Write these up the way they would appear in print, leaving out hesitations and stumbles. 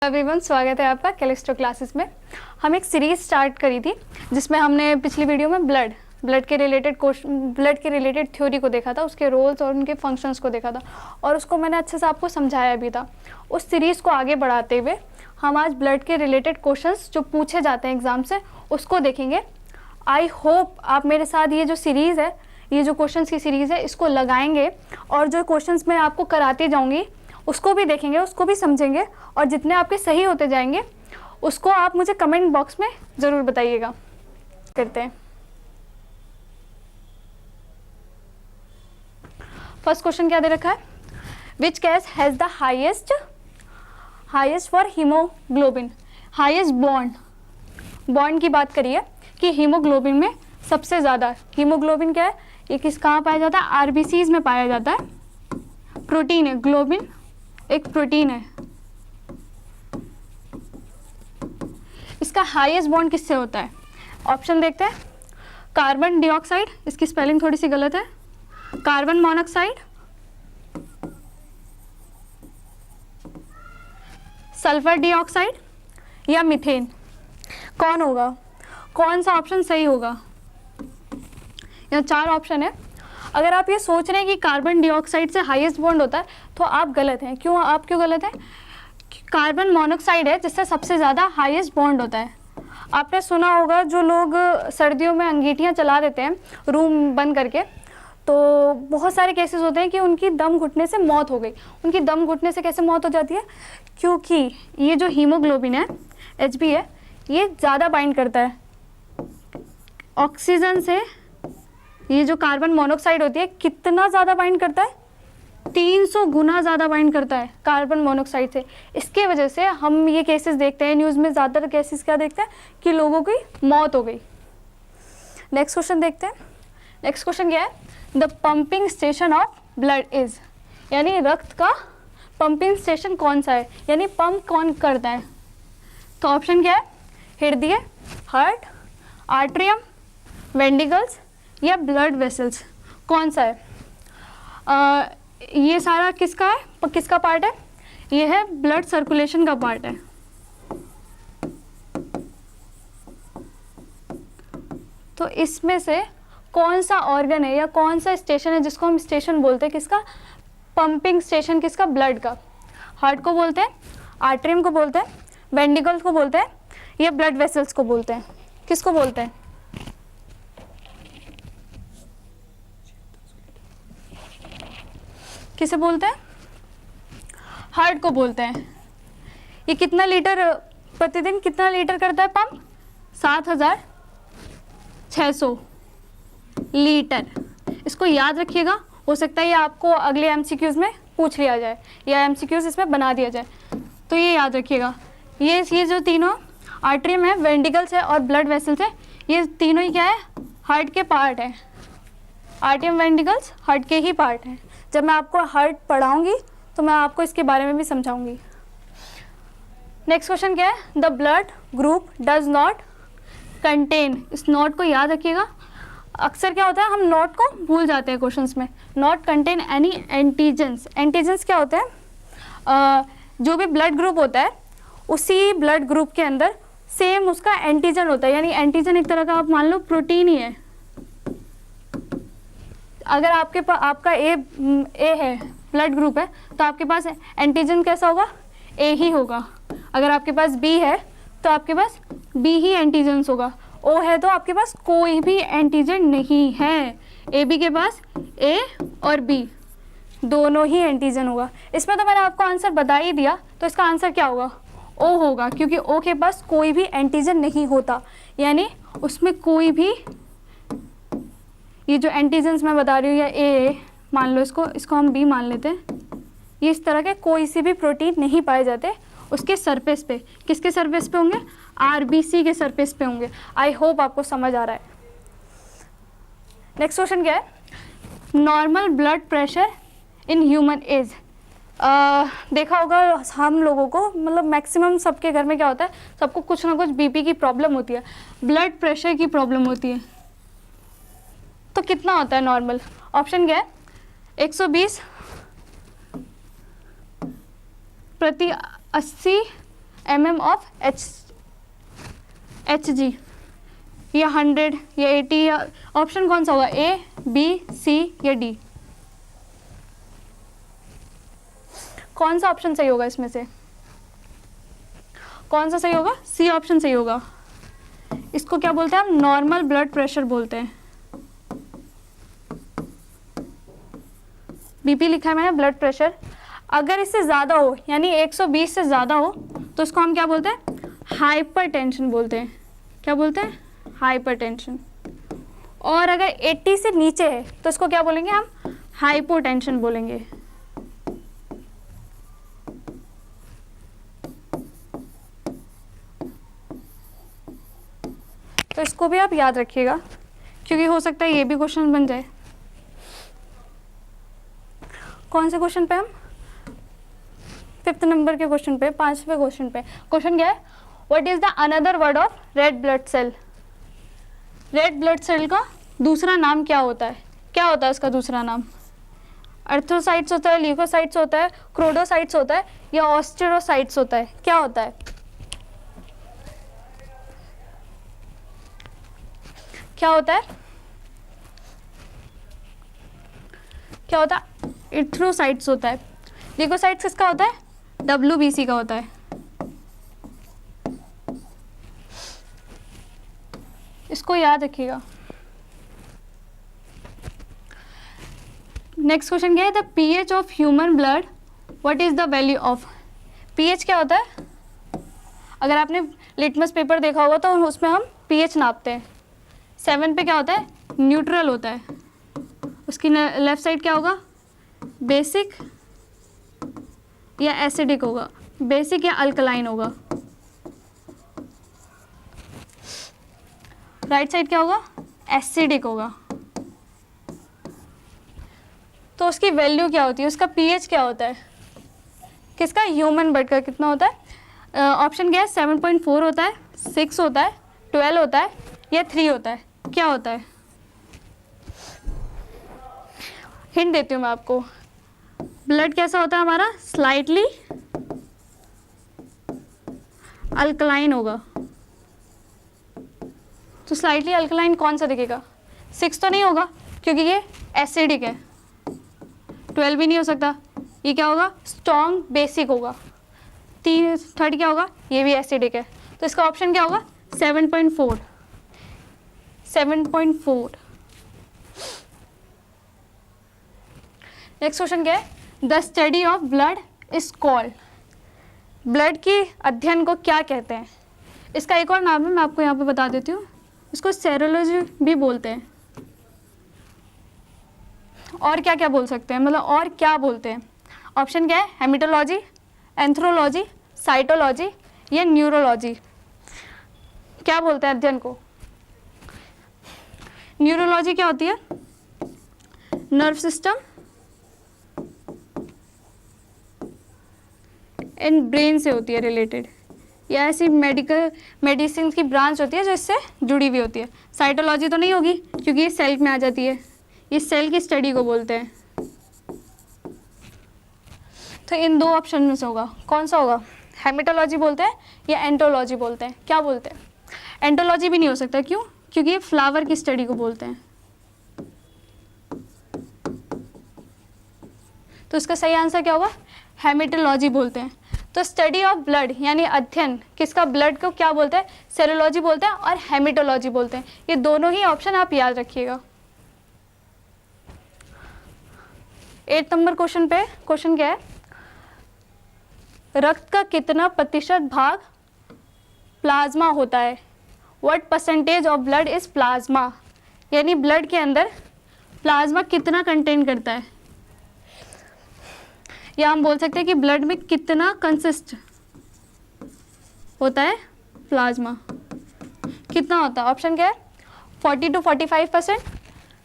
Everyone, स्वागत है आपका कैलिस्ट्रो क्लासेस में। हम एक सीरीज स्टार्ट करी थी जिसमें हमने पिछली वीडियो में ब्लड के रिलेटेड थ्योरी को देखा था, उसके रोल्स और उनके फंक्शंस को देखा था और उसको मैंने अच्छे से आपको समझाया भी था। उस सीरीज़ को आगे बढ़ाते हुए हम आज ब्लड के रिलेटेड क्वेश्चंस जो पूछे जाते हैं एग्ज़ाम से उसको देखेंगे। आई होप आप मेरे साथ ये जो सीरीज़ है, ये जो क्वेश्चंस की सीरीज़ है, इसको लगाएंगे और जो क्वेश्चंस मैं आपको कराती जाऊँगी उसको भी देखेंगे, उसको भी समझेंगे और जितने आपके सही होते जाएंगे उसको आप मुझे कमेंट बॉक्स में ज़रूर बताइएगा। करते हैं। फर्स्ट क्वेश्चन क्या दे रखा है? Which gas has the highest for haemoglobin, highest bond की बात करिए कि हीमोग्लोबिन में सबसे ज़्यादा हीमोग्लोबिन क्या है, ये कहाँ पाया जाता है? आरबीसीज में पाया जाता है। प्रोटीन है, ग्लोबिन एक प्रोटीन है। इसका हाईएस्ट बॉन्ड किससे होता है? ऑप्शन देखते हैं। कार्बन डाइऑक्साइड, इसकी स्पेलिंग थोड़ी सी गलत है, कार्बन मोनोऑक्साइड, सल्फर डाइऑक्साइड या मीथेन। कौन होगा? कौन सा ऑप्शन सही होगा? यहाँ चार ऑप्शन है। अगर आप ये सोच रहे हैं कि कार्बन डाइऑक्साइड से हाईएस्ट बॉन्ड होता है तो आप गलत हैं। क्यों? आप क्यों गलत हैं? कार्बन मोनोऑक्साइड है जिससे सबसे ज़्यादा हाईएस्ट बॉन्ड होता है। आपने सुना होगा जो लोग सर्दियों में अंगीठियाँ चला देते हैं रूम बंद करके, तो बहुत सारे केसेस होते हैं कि उनकी दम घुटने से मौत हो गई। उनकी दम घुटने से कैसे मौत हो जाती है? क्योंकि ये जो हीमोग्लोबिन है, Hb है, ये ज़्यादा बाइंड करता है ऑक्सीजन से। ये जो कार्बन मोनोऑक्साइड होती है कितना ज़्यादा बाइंड करता है? 300 गुना ज़्यादा बाइंड करता है कार्बन मोनोऑक्साइड से। इसके वजह से हम ये केसेस देखते हैं न्यूज़ में, ज़्यादातर केसेस क्या देखते हैं कि लोगों की मौत हो गई। नेक्स्ट क्वेश्चन देखते हैं। नेक्स्ट क्वेश्चन क्या है? The pumping station of blood is, यानी रक्त का पंपिंग स्टेशन कौन सा है, यानी पंप कौन करता है? तो ऑप्शन क्या है? हृदय, हार्ट, आर्टरियम, वेंट्रिकल्स या ब्लड वेसल्स। कौन सा है? ये सारा किसका है, किसका पार्ट है? ये है ब्लड सर्कुलेशन का पार्ट है। तो इसमें से कौन सा ऑर्गन है या कौन सा स्टेशन है जिसको हम स्टेशन बोलते हैं? किसका? पंपिंग स्टेशन किसका? ब्लड का। हार्ट को बोलते हैं, आर्टरियम को बोलते हैं, वेंट्रिकल्स को बोलते हैं या ब्लड वेसल्स को बोलते हैं? किसको बोलते हैं? किसे बोलते हैं? हार्ट को बोलते हैं। ये कितना लीटर प्रतिदिन कितना लीटर करता है पंप? 7600 लीटर। इसको याद रखिएगा, हो सकता है ये आपको अगले एमसीक्यूज में पूछ लिया जाए या एमसीक्यूज इसमें बना दिया जाए, तो ये याद रखिएगा। ये जो तीनों आर्टरियम है, वेंट्रिकल्स है और ब्लड वेसल्स है, ये तीनों ही क्या है? हार्ट के पार्ट है। आर्टरियम, वेंट्रिकल्स हार्ट के ही पार्ट हैं। जब मैं आपको हार्ट पढ़ाऊंगी तो मैं आपको इसके बारे में भी समझाऊंगी। नेक्स्ट क्वेश्चन क्या है? The blood group does not contain, इस नॉट को याद रखिएगा। अक्सर क्या होता है, हम नॉट को भूल जाते हैं क्वेश्चंस में। Not contain any antigens. Antigens क्या होते हैं? जो भी ब्लड ग्रुप होता है उसी ब्लड ग्रुप के अंदर सेम उसका एंटीजन होता है, यानी एंटीजन एक तरह का आप मान लो प्रोटीन ही है। अगर आपके पास आपका ए है, ब्लड ग्रुप है, तो आपके पास एंटीजन कैसा होगा? ए ही होगा। अगर आपके पास बी है तो आपके पास बी ही एंटीजन्स होगा। ओ है तो आपके पास कोई भी एंटीजन नहीं है। ए बी के पास ए और बी दोनों ही एंटीजन होगा। इसमें तो मैंने आपको आंसर बता ही दिया, तो इसका आंसर क्या होगा? ओ होगा, क्योंकि ओ के पास कोई भी एंटीजन नहीं होता, यानी उसमें कोई भी, ये जो एंटीजन्स मैं बता रही हूँ या ए मान लो, इसको हम बी मान लेते हैं, ये इस तरह के कोई सी भी प्रोटीन नहीं पाए जाते उसके सरफेस पे। किसके सरफेस पे होंगे? आरबीसी के सरफेस पे होंगे। आई होप आपको समझ आ रहा है। नेक्स्ट क्वेश्चन क्या है? Normal blood pressure in human is. देखा होगा हम लोगों को, मतलब मैक्सिमम सबके घर में क्या होता है, सबको कुछ ना कुछ बीपी की प्रॉब्लम होती है, ब्लड प्रेशर की प्रॉब्लम होती है। तो कितना होता है नॉर्मल? ऑप्शन क्या है? 120 प्रति 80 mm ऑफ Hg, या 100 या 80, या ऑप्शन कौन सा होगा, A, B, C या D? कौन सा ऑप्शन सही होगा इसमें से? कौन सा सही होगा? सी ऑप्शन सही होगा। इसको क्या बोलते हैं हम? नॉर्मल ब्लड प्रेशर बोलते हैं। बीपी लिखा है मैंने, ब्लड प्रेशर। अगर इससे ज़्यादा हो, यानी 120 से ज़्यादा हो, तो इसको हम क्या बोलते हैं? हाइपरटेंशन बोलते हैं। क्या बोलते हैं? हाइपरटेंशन। और अगर 80 से नीचे है तो इसको क्या बोलेंगे हम? हाइपोटेंशन बोलेंगे। तो इसको भी आप याद रखिएगा, क्योंकि हो सकता है ये भी क्वेश्चन बन जाए। कौन से क्वेश्चन पे हम? 5th नंबर के क्वेश्चन पे, 5वें क्वेश्चन पे। क्वेश्चन क्या है? What is the another word of red blood cell? Red blood cell का दूसरा नाम क्या होता है? क्या होता है उसका दूसरा नाम? अर्थ्रोसाइट्स होता है, ल्यूकोसाइट्स होता है, क्रोडोसाइट्स होता है, या ऑस्टेरोसाइट्स होता है? क्या होता है? क्या होता है? क्या होता है? इथ्रोसाइट्स होता है। ल्यूकोसाइट्स किसका होता है? WBC का होता है। इसको याद रखिएगा। नेक्स्ट क्वेश्चन क्या है? The pH of human blood, what is the value of? pH क्या होता है? अगर आपने लिटमस पेपर देखा होगा तो उसमें हम pH नापते हैं। 7 पे क्या होता है? न्यूट्रल होता है। उसकी लेफ्ट साइड क्या होगा? बेसिक या एसिडिक होगा? बेसिक या अल्कलाइन होगा? राइट साइड क्या होगा? एसिडिक होगा। तो उसकी वैल्यू क्या होती है? उसका pH क्या होता है? किसका? ह्यूमन ब्लड का कितना होता है? ऑप्शन क्या है? 7.4 होता है, 6 होता है, 12 होता है, या 3 होता है? क्या होता है? हिंट देती हूँ मैं आपको। ब्लड कैसा होता है हमारा? स्लाइटली अल्कलाइन होगा। तो स्लाइटली अल्कलाइन कौन सा दिखेगा? 6 तो नहीं होगा, क्योंकि ये एसिडिक है। 12 भी नहीं हो सकता। ये क्या होगा? स्ट्रॉन्ग बेसिक होगा। 3 क्या होगा? ये भी एसिडिक है। तो इसका ऑप्शन क्या होगा? 7.4। 7.4। नेक्स्ट क्वेश्चन क्या है? The study of blood is called. Blood के अध्ययन को क्या कहते हैं? इसका एक और नाम है, मैं आपको यहाँ पे बता देती हूँ। इसको सेरोलॉजी भी बोलते हैं। और क्या क्या बोल सकते हैं, मतलब और क्या बोलते हैं? ऑप्शन क्या है? हेमेटोलॉजी, एंथ्रोलॉजी, साइटोलॉजी, या न्यूरोलॉजी? क्या बोलते हैं अध्ययन को? न्यूरोलॉजी क्या होती है? नर्व सिस्टम एंड ब्रेन से होती है रिलेटेड, या ऐसी मेडिसिन की ब्रांच होती है जो इससे जुड़ी हुई होती है। साइटोलॉजी तो नहीं होगी, क्योंकि ये सेल में आ जाती है। ये सेल की स्टडी को बोलते हैं। तो इन 2 ऑप्शन में से होगा, कौन सा होगा? हेमेटोलॉजी बोलते हैं या एंटोलॉजी बोलते हैं? क्या बोलते हैं? एंटोलॉजी भी नहीं हो सकता। क्यों? क्योंकि ये फ्लावर की स्टडी को बोलते हैं। तो इसका सही आंसर क्या होगा? हेमेटोलॉजी बोलते हैं। तो स्टडी ऑफ ब्लड यानी अध्ययन किसका? ब्लड को क्या बोलते हैं? सेरोलॉजी बोलते हैं और हेमेटोलॉजी बोलते हैं। ये दोनों ही ऑप्शन आप याद रखिएगा। 8 नंबर क्वेश्चन पे क्वेश्चन क्या है? रक्त का कितना प्रतिशत भाग प्लाज्मा होता है? What percentage of blood is plasma? यानी ब्लड के अंदर प्लाज्मा कितना कंटेन करता है, या हम बोल सकते हैं कि ब्लड में कितना कंसिस्ट होता है प्लाज्मा? कितना होता है? ऑप्शन क्या है? 40 to 45%,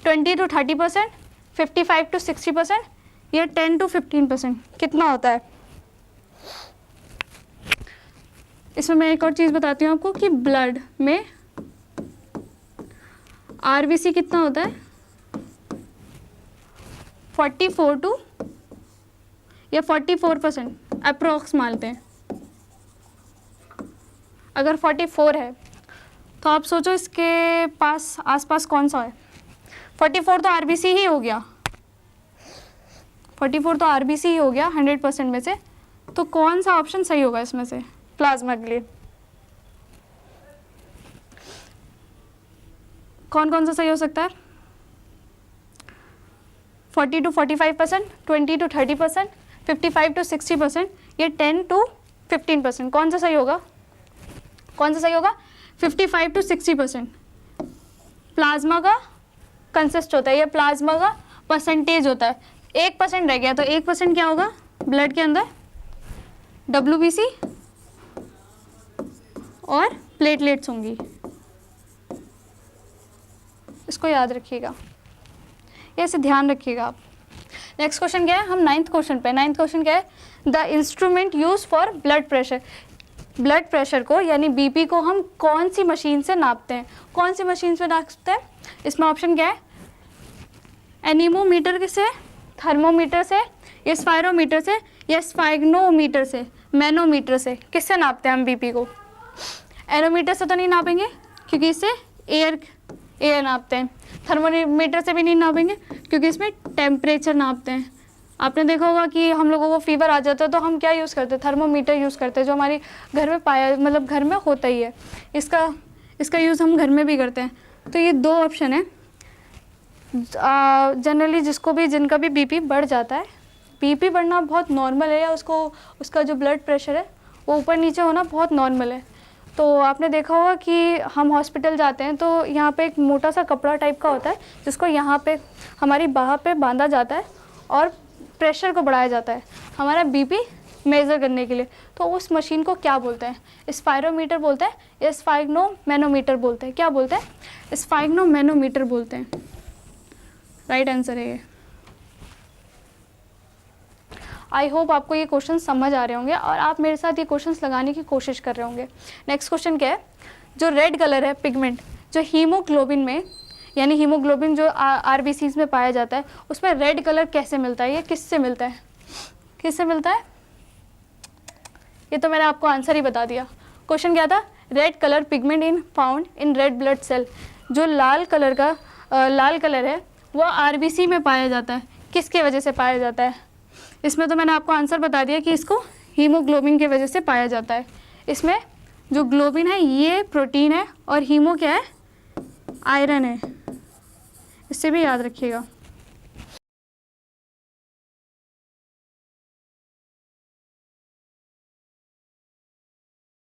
20 to 30%, 55 to 60%, या 10 to 15%? कितना होता है? इसमें मैं एक और चीज़ बताती हूँ आपको कि ब्लड में RBC कितना होता है? 44 to या 44% अप्रोक्स मानते हैं। अगर 44 है तो आप सोचो इसके पास आसपास कौन सा है। 44 तो आरबीसी ही हो गया, 44 तो आरबीसी ही हो गया 100% में से। तो कौन सा ऑप्शन सही होगा इसमें से प्लाज्मा के लिए? कौन कौन सा सही हो सकता है? 40 to 45%, 20 to 30%, 55 to 60%, या 10 to 15%? कौन सा सही होगा? कौन सा सही होगा? 55 to 60% प्लाज्मा का कंसिस्ट होता है, या प्लाज्मा का परसेंटेज होता है। 1% रह गया, तो 1% क्या होगा ब्लड के अंदर? WBC और प्लेटलेट्स होंगी। इसको याद रखिएगा, ये ऐसे ध्यान रखिएगा आप। नेक्स्ट क्वेश्चन क्या है? हम 9th क्वेश्चन पे। 9th क्वेश्चन क्या है? The instrument use for blood pressure. Blood pressure को यानी बीपी को हम कौन सी मशीन से नापते हैं? कौन सी मशीन से नापते हैं? इसमें ऑप्शन क्या है? एनीमोमीटर से, थर्मोमीटर से, या स्पायरोमीटर से, या स्फाइग्नोमीटर से, मैनोमीटर से? किससे नापते हैं हम बीपी को? एनोमीटर से तो नहीं नापेंगे क्योंकि इससे एयर नापते हैं। थर्मोमीटर से भी नहीं नापेंगे क्योंकि इसमें टेम्परेचर नापते हैं। आपने देखा होगा कि हम लोगों को फीवर आ जाता है तो हम क्या यूज़ करते हैं? थर्मोमीटर यूज़ करते हैं, जो हमारी घर में पाया, मतलब घर में होता ही है। इसका यूज़ हम घर में भी करते हैं। तो ये 2 ऑप्शन है। जनरली जिनका भी बीपी बढ़ जाता है, बीपी बढ़ना बहुत नॉर्मल है, या उसका जो ब्लड प्रेशर है वो ऊपर नीचे होना बहुत नॉर्मल है। तो आपने देखा होगा कि हम हॉस्पिटल जाते हैं तो यहाँ पे एक मोटा सा कपड़ा टाइप का होता है जिसको यहाँ पे हमारी बाह पे बांधा जाता है और प्रेशर को बढ़ाया जाता है हमारा बीपी मेज़र करने के लिए। तो उस मशीन को क्या बोलते हैं? स्पायरोमीटर बोलते हैं या स्फाइग्नोमैनोमीटर बोलते हैं? क्या बोलते हैं? स्फाइग्नोमैनोमीटर बोलते हैं। राइट आंसर है ये। आई होप आपको ये क्वेश्चन समझ आ रहे होंगे और आप मेरे साथ ये क्वेश्चंस लगाने की कोशिश कर रहे होंगे। नेक्स्ट क्वेश्चन क्या है? जो रेड कलर है पिगमेंट, जो हीमोग्लोबिन में, यानी हीमोग्लोबिन जो आरबीसीज में पाया जाता है, उसमें रेड कलर कैसे मिलता है? ये किससे मिलता है? किससे मिलता है? ये तो मैंने आपको आंसर ही बता दिया। क्वेश्चन क्या था? Red colour pigment in found in red blood cell. जो लाल कलर है वो आरबीसी में पाया जाता है। किसके वजह से पाया जाता है? इसमें तो मैंने आपको आंसर बता दिया कि इसको हीमोग्लोबिन की वजह से पाया जाता है। इसमें जो ग्लोबिन है ये प्रोटीन है और हीमो क्या है? आयरन है। इससे भी याद रखिएगा।